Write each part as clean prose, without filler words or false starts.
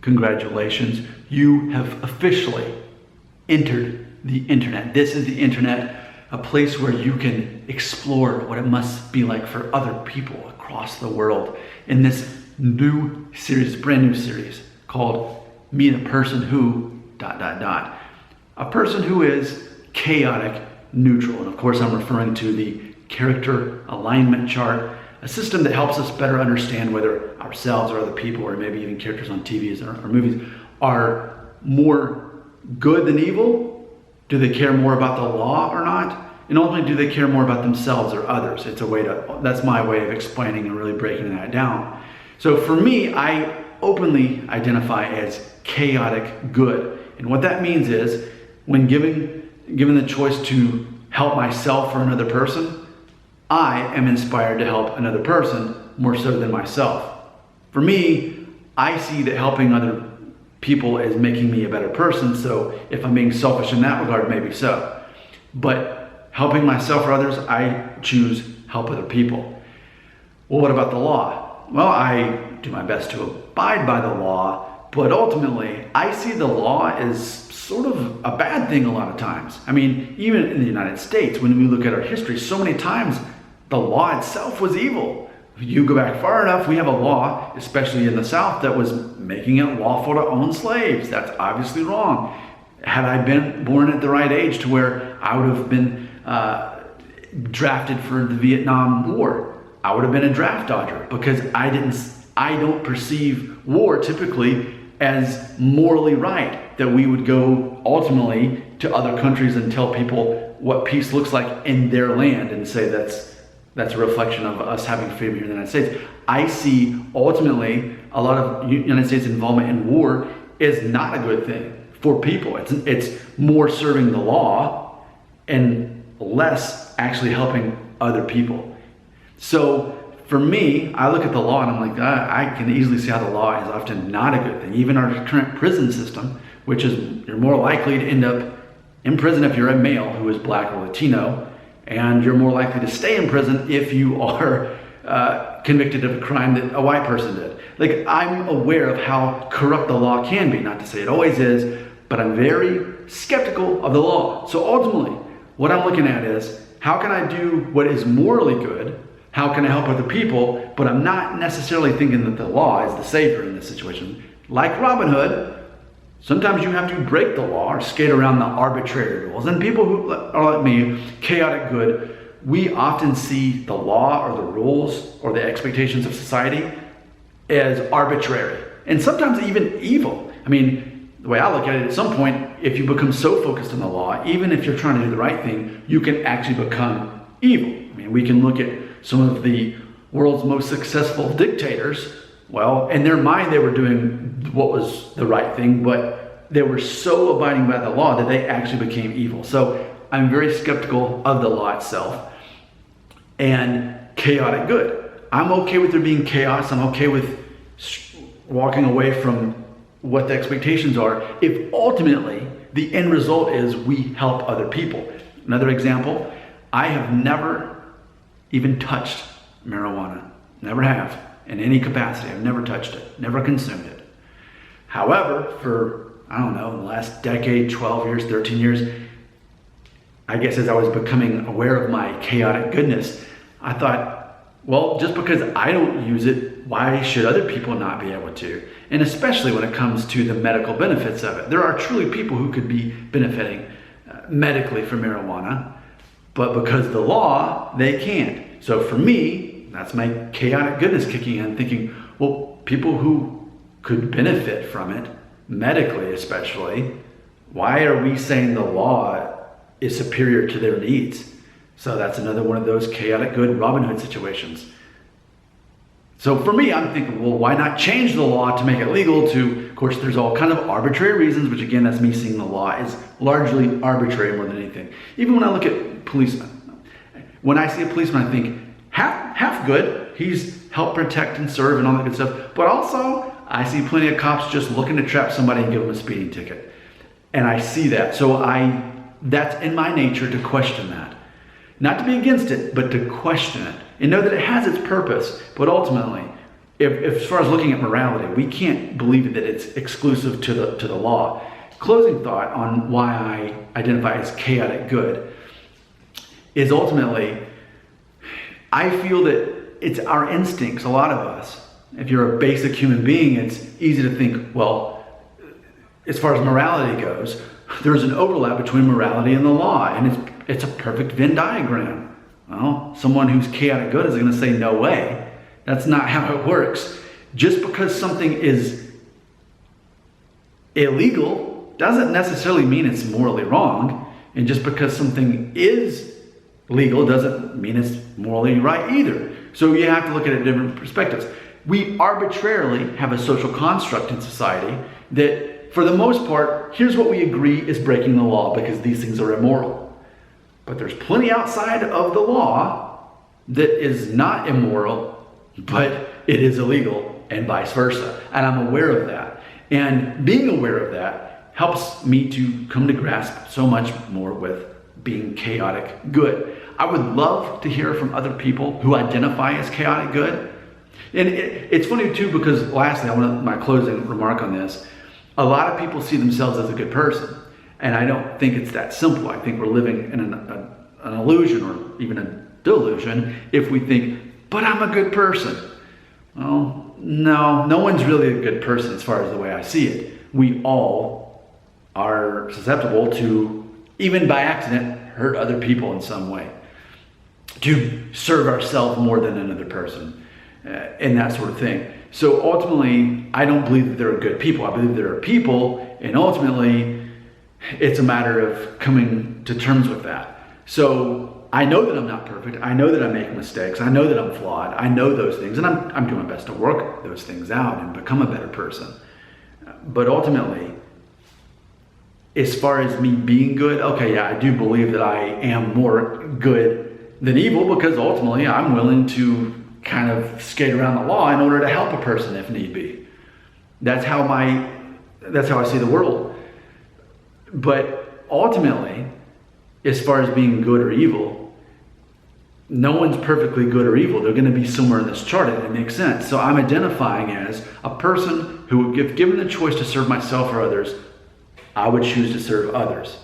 congratulations, you have officially entered the internet. This is the internet, a place where you can explore what it must be like for other people across the world in this new series, brand new series called Me the Person Who ... A person who is chaotic neutral. And of course, I'm referring to the character alignment chart, a system that helps us better understand whether ourselves or other people, or maybe even characters on TVs or movies, are more good than evil. Do they care more about the law or not? And ultimately, do they care more about themselves or others? That's my way of explaining and really breaking that down. So for me, I openly identify as chaotic good. And what that means is, when given the choice to help myself or another person, I am inspired to help another person more so than myself. For me, I see that helping other people is making me a better person, so if I'm being selfish in that regard, maybe so. But helping myself or others, I choose help other people. Well, what about the law? Well, I do my best to abide by the law, but ultimately, I see the law as sort of a bad thing a lot of times. I mean, even in the United States, when we look at our history, so many times the law itself was evil. If you go back far enough, we have a law, especially in the South, that was making it lawful to own slaves. That's obviously wrong. Had I been born at the right age to where I would have been drafted for the Vietnam War, I would have been a draft dodger, because I don't perceive war typically as morally right, that we would go ultimately to other countries and tell people what peace looks like in their land and say that's a reflection of us having freedom here in the United States. I see ultimately a lot of United States involvement in war is not a good thing for people. It's more serving the law and less actually helping other people. So for me, I look at the law and I'm like, I can easily see how the law is often not a good thing. Even our current prison system, which is, you're more likely to end up in prison if you're a male who is black or Latino, and you're more likely to stay in prison if you are convicted of a crime that a white person did. Like, I'm aware of how corrupt the law can be, not to say it always is, but I'm very skeptical of the law. So ultimately, what I'm looking at is, how can I do what is morally good? How can I help other people? But I'm not necessarily thinking that the law is the savior in this situation. Like Robin Hood, sometimes you have to break the law or skate around the arbitrary rules. And people who are like me, chaotic good, we often see the law or the rules or the expectations of society as arbitrary and sometimes even evil. I mean, the way I look at it, at some point, if you become so focused on the law, even if you're trying to do the right thing, you can actually become evil. I mean, we can look at some of the world's most successful dictators. Well, in their mind, they were doing what was the right thing, but they were so abiding by the law that they actually became evil. So I'm very skeptical of the law itself and chaotic good. I'm okay with there being chaos. I'm okay with walking away from what the expectations are if ultimately the end result is we help other people. Another example, I have never even touched marijuana. Never have, in any capacity. I've never touched it, never consumed it. However, for, I don't know, the last decade, 12 years, 13 years, I guess as I was becoming aware of my chaotic goodness, I thought, well, just because I don't use it, why should other people not be able to? And especially when it comes to the medical benefits of it. There are truly people who could be benefiting medically from marijuana, but because of the law, they can't. So for me, that's my chaotic goodness kicking in, thinking, well, people who could benefit from it, medically especially, why are we saying the law is superior to their needs? So that's another one of those chaotic good Robin Hood situations. So for me, I'm thinking, well, why not change the law to make it legal of course, there's all kind of arbitrary reasons, which again, that's me seeing the law as largely arbitrary more than anything. Even when I look at policemen, when I see a policeman, I think, half good, he's helped protect and serve and all that good stuff, but also I see plenty of cops just looking to trap somebody and give them a speeding ticket. And I see that, so that's in my nature to question that. Not to be against it, but to question it and know that it has its purpose, but ultimately, as far as looking at morality, we can't believe that it's exclusive to the law. Closing thought on why I identify as chaotic good is ultimately, I feel that it's our instincts, a lot of us. If you're a basic human being, it's easy to think, well, as far as morality goes, there's an overlap between morality and the law, and it's a perfect Venn diagram. Well, someone who's chaotic good is going to say, no way. That's not how it works. Just because something is illegal doesn't necessarily mean it's morally wrong. And just because something is legal doesn't mean it's morally right either. So you have to look at it in different perspectives. We arbitrarily have a social construct in society that, for the most part, here's what we agree is breaking the law because these things are immoral. But there's plenty outside of the law that is not immoral, but it is illegal, and vice versa. And I'm aware of that. And being aware of that helps me to come to grasp so much more with being chaotic good. I would love to hear from other people who identify as chaotic good. And it's funny too, because lastly, I want my closing remark on this. A lot of people see themselves as a good person. And I don't think it's that simple. I think we're living in an illusion or even a delusion if we think, but I'm a good person. Well, no one's really a good person as far as the way I see it. We all are susceptible to, even by accident, hurt other people in some way, to serve ourselves more than another person, and that sort of thing. So ultimately, I don't believe that there are good people. I believe there are people, and ultimately, it's a matter of coming to terms with that. So I know that I'm not perfect. I know that I make mistakes. I know that I'm flawed. I know those things, and I'm doing my best to work those things out and become a better person. But ultimately, as far as me being good, okay, yeah, I do believe that I am more good than evil, because ultimately I'm willing to kind of skate around the law in order to help a person if need be. That's how I see the world. But ultimately, as far as being good or evil, no one's perfectly good or evil. They're going to be somewhere in this chart, and it makes sense. So I'm identifying as a person who, if given the choice to serve myself or others, I would choose to serve others.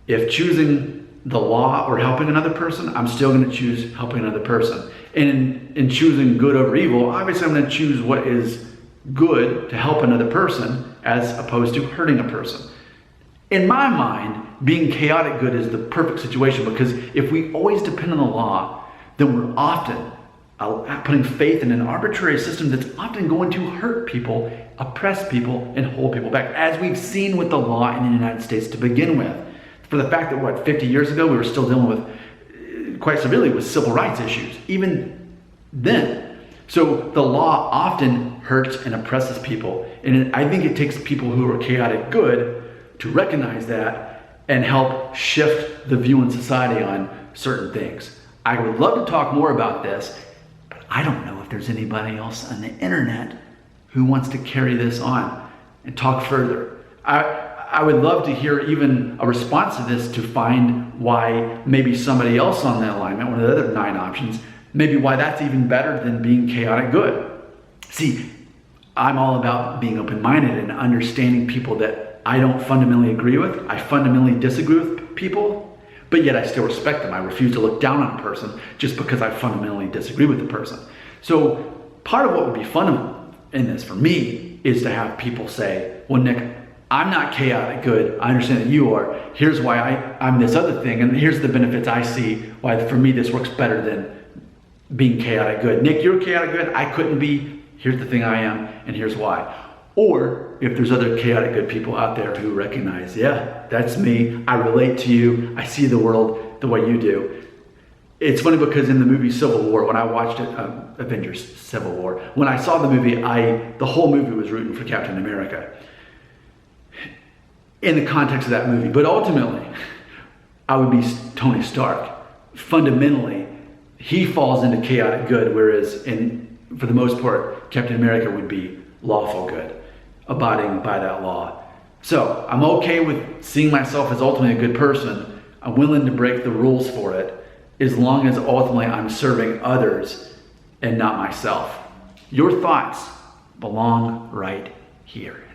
If choosing the law or helping another person, I'm still going to choose helping another person. And in choosing good over evil, obviously I'm going to choose what is good to help another person as opposed to hurting a person. In my mind, being chaotic good is the perfect situation, because if we always depend on the law, then we're often putting faith in an arbitrary system that's often going to hurt people, oppress people, and hold people back, as we've seen with the law in the United States to begin with. For the fact that, 50 years ago, we were still dealing with, quite severely, with civil rights issues, even then. So the law often hurts and oppresses people. And I think it takes people who are chaotic good to recognize that and help shift the view in society on certain things. I would love to talk more about this, but I don't know if there's anybody else on the internet who wants to carry this on and talk further. I would love to hear even a response to this, to find why maybe somebody else on the alignment, one of the other 9 options, maybe why that's even better than being chaotic good. See, I'm all about being open-minded and understanding people that I don't fundamentally agree with. I fundamentally disagree with people, but yet I still respect them. I refuse to look down on a person just because I fundamentally disagree with the person. So part of what would be fun in this for me is to have people say, well, Nick, I'm not chaotic good. I understand that you are. Here's why I'm this other thing, and here's the benefits I see why for me this works better than being chaotic good. Nick, you're chaotic good. I couldn't be. Here's the thing I am, and here's why. Or if there's other chaotic good people out there who recognize, yeah, that's me. I relate to you. I see the world the way you do. It's funny because in the movie Civil War, when I watched it, Avengers Civil War, when I saw the movie, the whole movie was rooting for Captain America in the context of that movie. But ultimately, I would be Tony Stark. Fundamentally, he falls into chaotic good, whereas for the most part, Captain America would be lawful good, abiding by that law. So I'm okay with seeing myself as ultimately a good person. I'm willing to break the rules for it, as long as ultimately I'm serving others and not myself. Your thoughts belong right here.